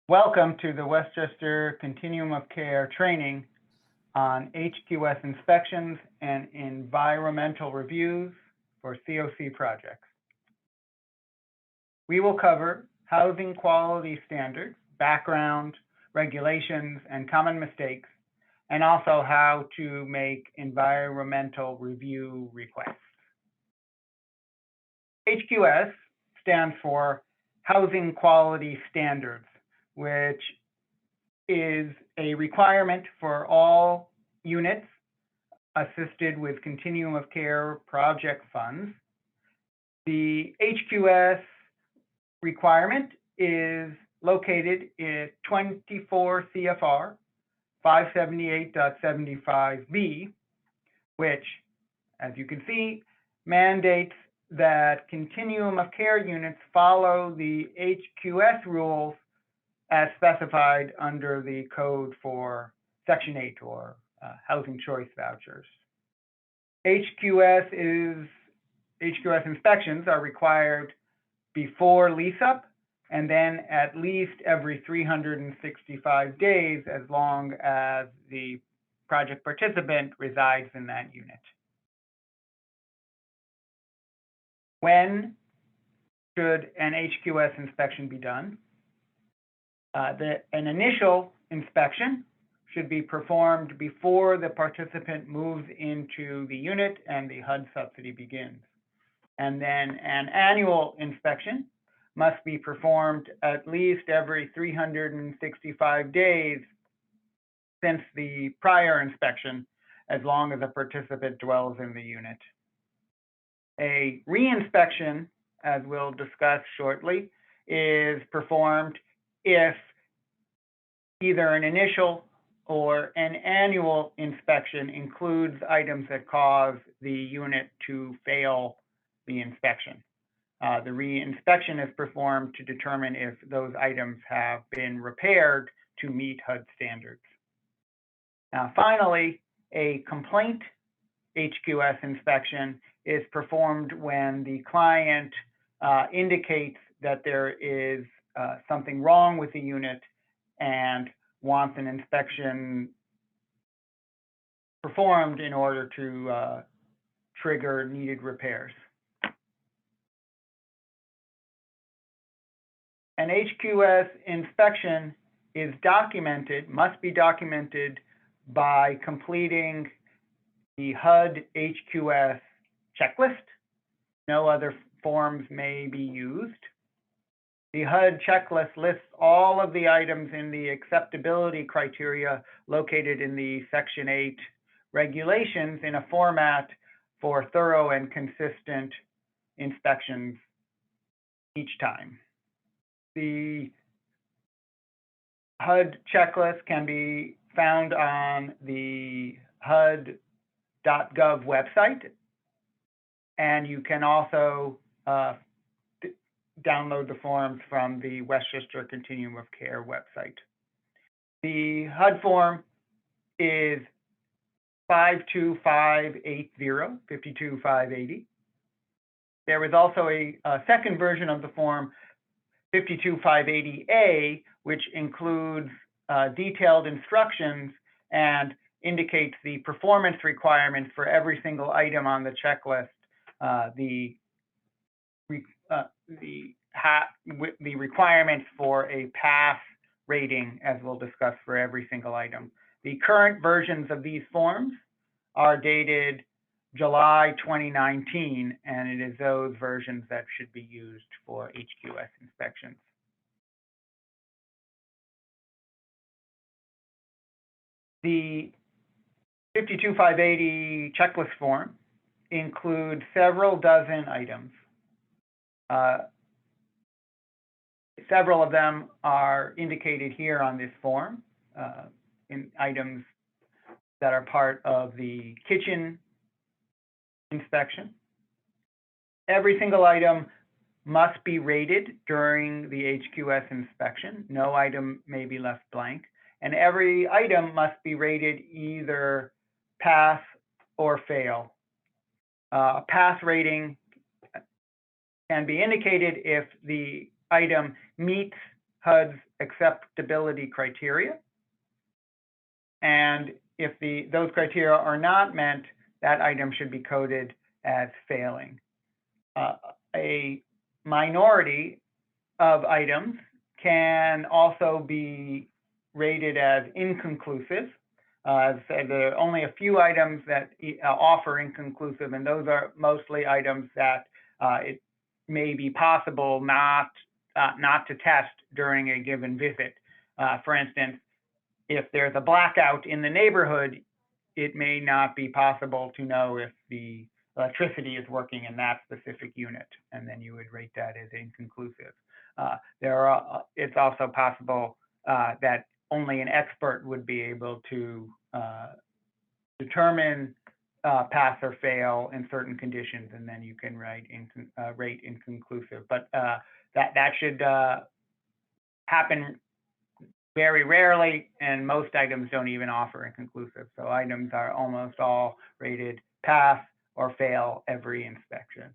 Welcome to the Westchester Continuum of Care training on HQS inspections and environmental reviews for COC projects. We will cover housing quality standards, background, regulations, and common mistakes, and also how to make environmental review requests. HQS stands for Housing Quality Standards, which is a requirement for all units assisted with Continuum of Care project funds. The HQS requirement is located in 24 CFR 578.75b, which, as you can see, mandates that Continuum of Care units follow the HQS rules as specified under the code for Section 8 or Housing Choice Vouchers. HQS inspections are required before lease-up and then at least every 365 days as long as the project participant resides in that unit. When should an HQS inspection be done? An initial inspection should be performed before the participant moves into the unit and the HUD subsidy begins. And then an annual inspection must be performed at least every 365 days since the prior inspection, as long as a participant dwells in the unit. A reinspection, as we'll discuss shortly, is performed if either an initial or an annual inspection includes items that cause the unit to fail the inspection. The reinspection is performed to determine if those items have been repaired to meet HUD standards. Now, finally, a complaint HQS inspection is performed when the client indicates that there is something wrong with the unit and wants an inspection performed in order to trigger needed repairs. An HQS inspection is documented, must be documented by completing the HUD HQS checklist. No other forms may be used. The HUD checklist lists all of the items in the acceptability criteria located in the Section 8 regulations in a format for thorough and consistent inspections each time. The HUD checklist can be found on the HUD.gov website, and you can also download the forms from the Westchester Continuum of Care website. The HUD form is 52580. There is also a second version of the form, 52580A, which includes detailed instructions and indicates the performance requirements for every single item on the checklist, the requirements for a pass rating, as we'll discuss for every single item. The current versions of these forms are dated July 2019, and it is those versions that should be used for HQS inspections. The 52580 checklist form includes several dozen items. Several of them are indicated here on this form, in items that are part of the kitchen inspection. Every single item must be rated during the HQS inspection. No item may be left blank. And every item must be rated either pass or fail. A pass rating can be indicated if the item meets HUD's acceptability criteria. And if those criteria are not met, that item should be coded as failing. A minority of items can also be rated as inconclusive. As I said, there are only a few items that offer inconclusive, and those are mostly items that it may be possible not to test during a given visit. For instance, if there's a blackout in the neighborhood, it may not be possible to know if the electricity is working in that specific unit, and then you would rate that as inconclusive. It's also possible that only an expert would be able to determine pass or fail in certain conditions, and then you can rate inconclusive. But that should happen very rarely, and most items don't even offer inconclusive. So items are almost all rated pass or fail every inspection.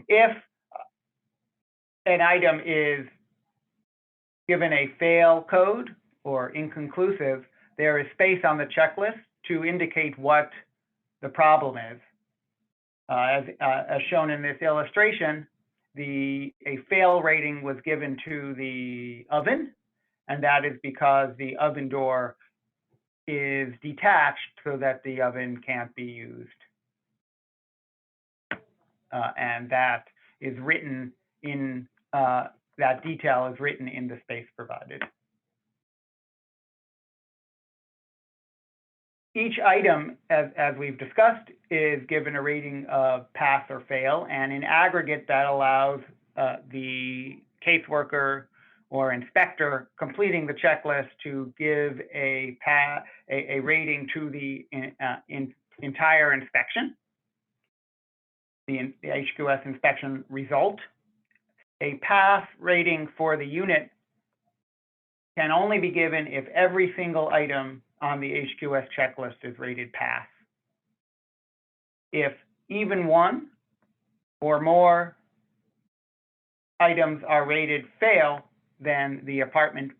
If an item is given a fail code or inconclusive, there is space on the checklist to indicate what the problem is. As shown in this illustration, a fail rating was given to the oven, and that is because the oven door is detached so that the oven can't be used. And that is written in, that detail is written in the space provided. Each item, as we've discussed, is given a rating of pass or fail, and in aggregate, that allows the caseworker or inspector completing the checklist to give a rating to the entire inspection, the HQS inspection result. A pass rating for the unit can only be given if every single item on the HQS checklist is rated pass. If even one or more items are rated fail, then the apartment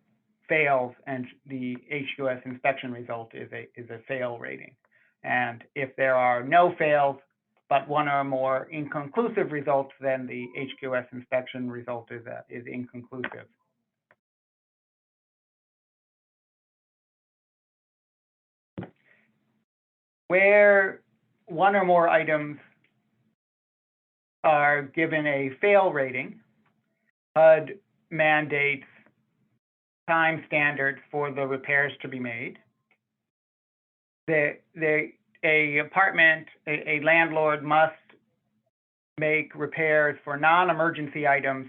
fails and the HQS inspection result is a fail rating. And if there are no fails, but one or more inconclusive results, then the HQS inspection result is inconclusive. Where one or more items are given a fail rating, HUD mandates time standards for the repairs to be made. A landlord must make repairs for non-emergency items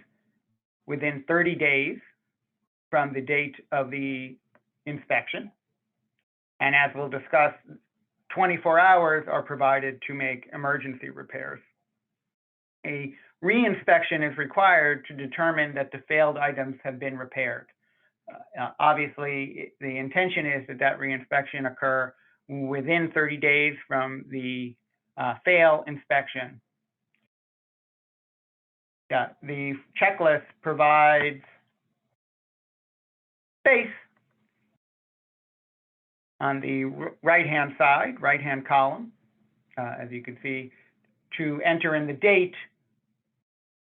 within 30 days from the date of the inspection. And as we'll discuss, 24 hours are provided to make emergency repairs. A reinspection is required to determine that the failed items have been repaired. Obviously, the intention is that reinspection occur within 30 days from the fail inspection. The checklist provides space on the right-hand side, right-hand column, as you can see, to enter in the date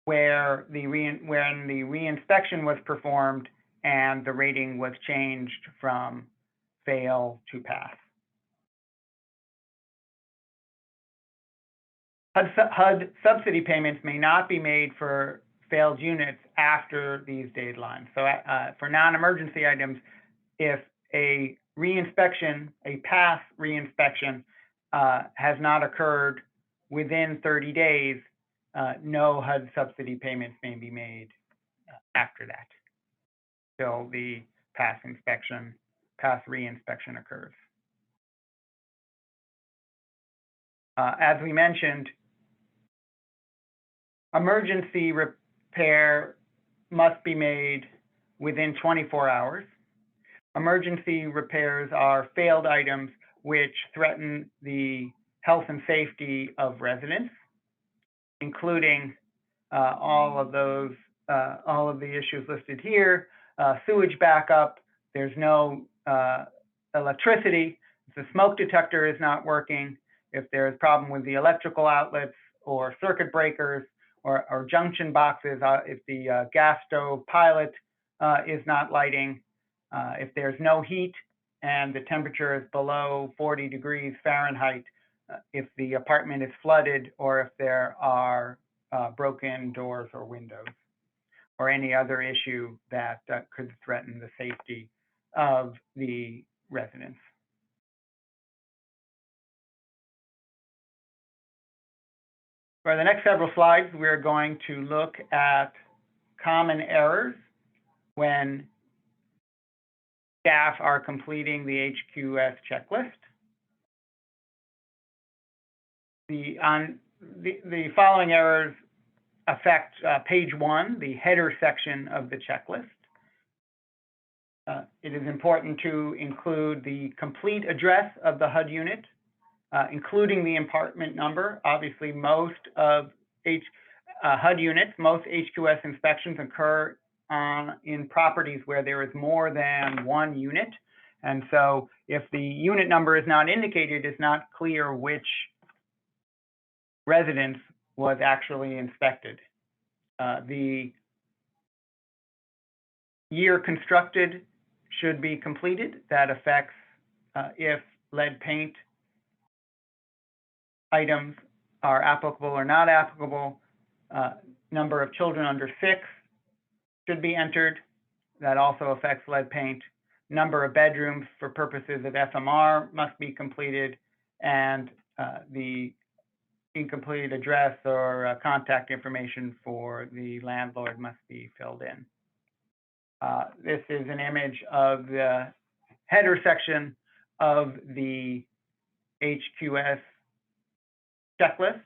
when the reinspection was performed and the rating was changed from fail to pass. HUD subsidy payments may not be made for failed units after these deadlines. So for non-emergency items, if a reinspection, a pass reinspection, has not occurred within 30 days, no HUD subsidy payments may be made after that, till the pass reinspection occurs. As we mentioned, emergency repair must be made within 24 hours. Emergency repairs are failed items which threaten the health and safety of residents, including all of the issues listed here, sewage backup, there's no electricity, if the smoke detector is not working, if there's a problem with the electrical outlets or circuit breakers or junction boxes, if the gas stove pilot is not lighting, if there's no heat and the temperature is below 40 degrees Fahrenheit, if the apartment is flooded, or if there are broken doors or windows, or any other issue that could threaten the safety of the residents. For the next several slides, we're going to look at common errors when staff are completing the HQS checklist. The following errors affect page 1, the header section of the checklist. It is important to include the complete address of the HUD unit, including the apartment number. Obviously, most of HUD units, most HQS inspections occur in properties where there is more than one unit. And so if the unit number is not indicated, it's not clear which residence was actually inspected. The year constructed should be completed. That affects if lead paint items are applicable or not applicable. Number of children under 6 should be entered. That also affects lead paint. Number of bedrooms for purposes of FMR must be completed, and the incomplete address or contact information for the landlord must be filled in. This is an image of the header section of the HQS checklist.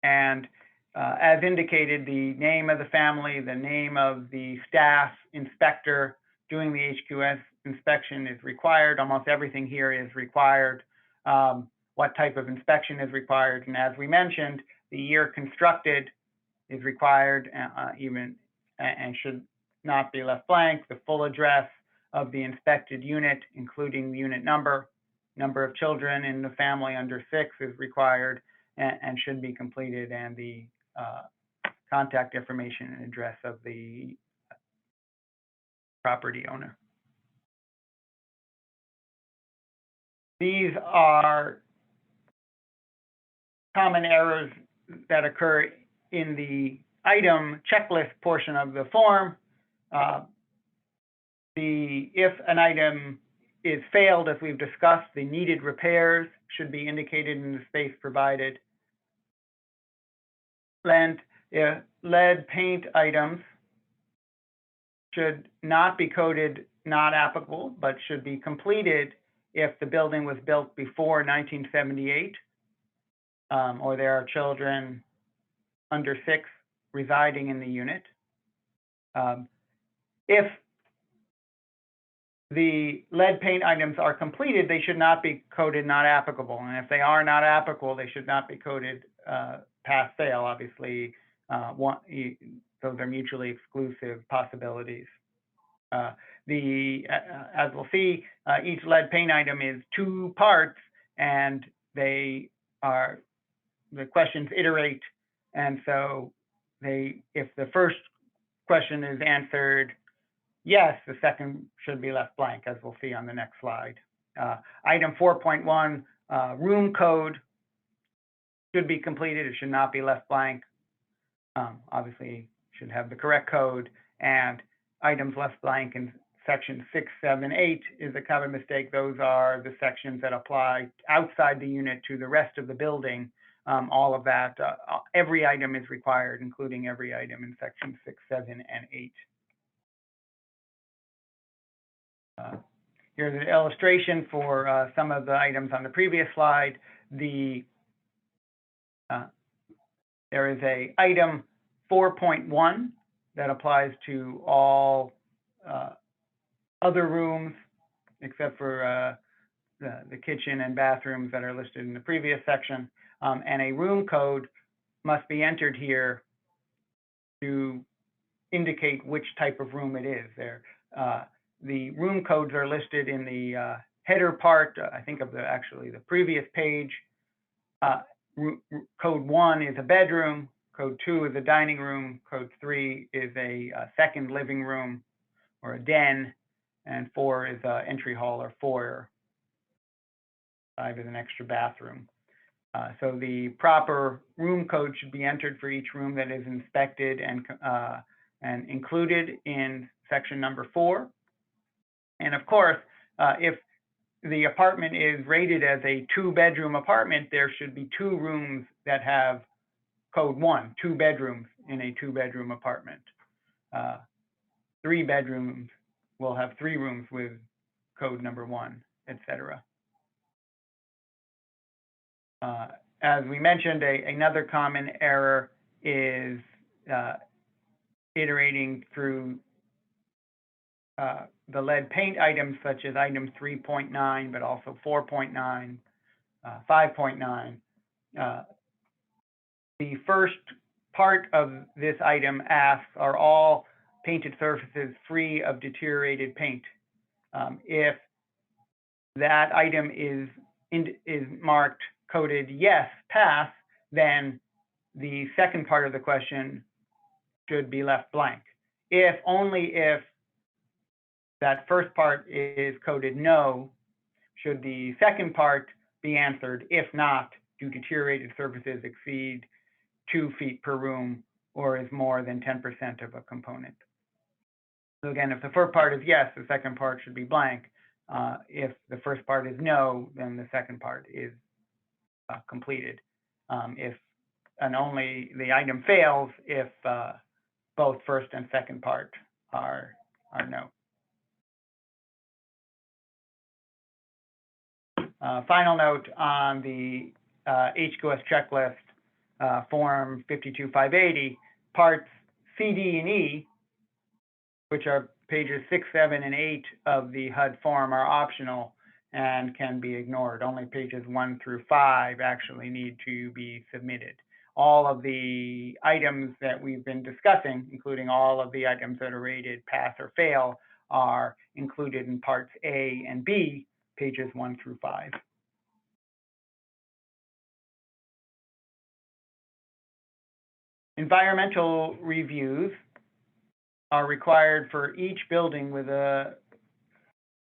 And as indicated, the name of the family, the name of the staff inspector doing the HQS inspection is required. Almost everything here is required. What type of inspection is required? And as we mentioned, the year constructed is required and should not be left blank. The full address of the inspected unit, including the unit number, number of children in the family under 6 is required and should be completed, and the contact information and address of the property owner. These are common errors that occur in the item checklist portion of the form. If an item is failed, as we've discussed, the needed repairs should be indicated in the space provided. Lead paint items should not be coded not applicable, but should be completed if the building was built before 1978, or there are children under 6 residing in the unit. If the lead paint items are completed, they should not be coded not applicable. And if they are not applicable, they should not be coded pass fail. Obviously, those are mutually exclusive possibilities. As we'll see, each lead paint item is 2 parts, and the questions iterate. And so if the first question is answered yes, the second should be left blank, as we'll see on the next slide. Item 4.1, room code should be completed. It should not be left blank. Obviously, should have the correct code. And items left blank in section 6, 7, 8 is a common mistake. Those are the sections that apply outside the unit to the rest of the building. All of that, every item is required, including every item in section 6, 7, and 8. Here's an illustration for some of the items on the previous slide. There is a item 4.1 that applies to all other rooms except for the kitchen and bathrooms that are listed in the previous section. And a room code must be entered here to indicate which type of room it is. The room codes are listed in the header part, I think of actually the previous page. Code 1 is a bedroom, code 2 is a dining room, code 3 is a second living room or a den, and 4 is an entry hall or foyer. 5 is an extra bathroom. So the proper room code should be entered for each room that is inspected and included in section number 4. And of course, if the apartment is rated as a 2-bedroom apartment, there should be 2 rooms that have code 1, 2 bedrooms in a 2-bedroom apartment. 3 bedrooms will have 3 rooms with code number 1, etc. As we mentioned, another common error is iterating through the lead paint items, such as item 3.9, but also 4.9, 5.9. The first part of this item asks, are all painted surfaces free of deteriorated paint? If that item is marked, coded yes, pass, then the second part of the question should be left blank. Only if that first part is coded no, should the second part be answered. If not, do deteriorated surfaces exceed 2 feet per room or is more than 10% of a component? So again, if the first part is yes, the second part should be blank. If the first part is no, then the second part is completed. And only the item fails if both first and second part are no. Final note on the HQS checklist, form 52580, parts C, D, and E, which are pages 6, 7, and 8 of the HUD form, are optional and can be ignored. Only pages 1 through 5 actually need to be submitted. All of the items that we've been discussing, including all of the items that are rated pass or fail, are included in parts A and B, pages 1 through 5. Environmental reviews are required for each building with a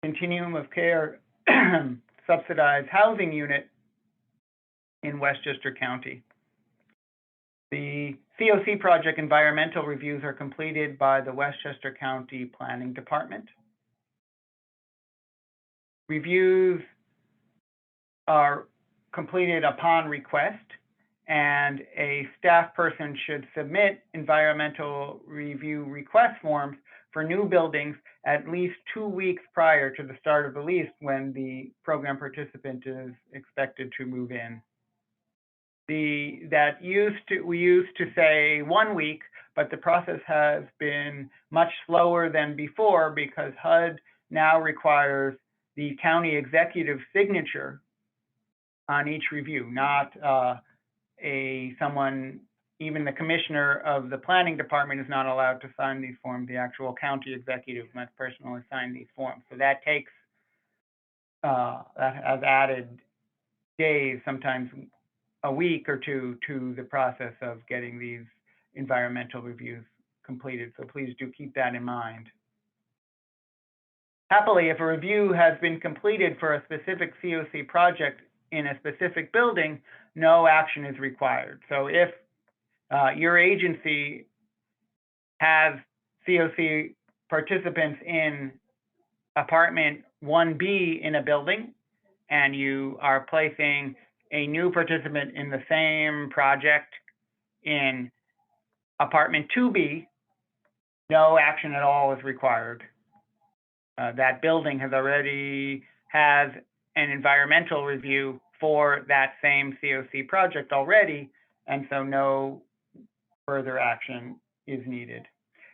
continuum of care subsidized housing unit in Westchester County. The COC project environmental reviews are completed by the Westchester County Planning Department. Reviews are completed upon request, and a staff person should submit environmental review request forms for new buildings at least 2 weeks prior to the start of the lease, when the program participant is expected to move in. We used to say 1 week, but the process has been much slower than before because HUD now requires the county executive signature on each review, not someone, even the commissioner of the planning department is not allowed to sign these forms. The actual county executive must personally sign these forms. So that takes, that has added days, sometimes a week or two, to the process of getting these environmental reviews completed. So please do keep that in mind. Happily, if a review has been completed for a specific COC project in a specific building, no action is required. So if your agency has COC participants in apartment 1B in a building, and you are placing a new participant in the same project in apartment 2B, no action at all is required. That building has an environmental review for that same COC project already, and so no further action is needed.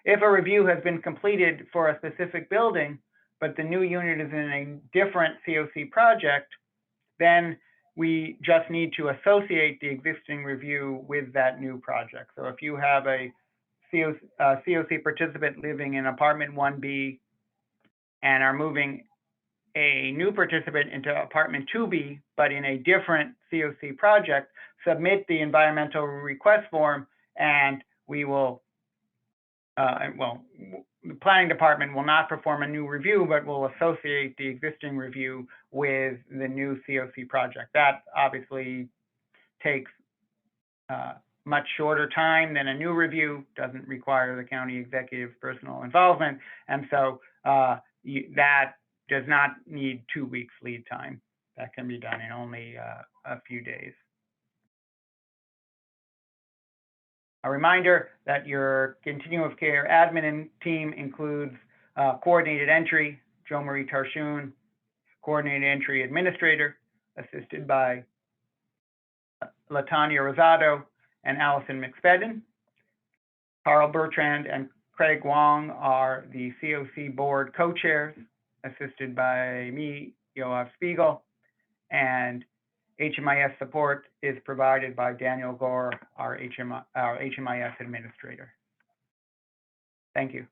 If a review has been completed for a specific building, but the new unit is in a different COC project, then we just need to associate the existing review with that new project. So if you have a COC participant living in apartment 1B and are moving a new participant into apartment 2B, but in a different COC project, submit the environmental request form, and we will, the planning department will not perform a new review, but will associate the existing review with the new COC project. That obviously takes much shorter time than a new review, doesn't require the county executive's personal involvement, and so that does not need 2 weeks lead time. That can be done in only a few days. A reminder that your continuum of care admin team includes coordinated entry, Jo Marie Tarshun, coordinated entry administrator, assisted by Latanya Rosado and Allison McSpadden. Carl Bertrand and Craig Wong are the COC board co-chairs, assisted by me, Yoav Spiegel, and HMIS support is provided by Daniel Gore, our HMIS administrator. Thank you.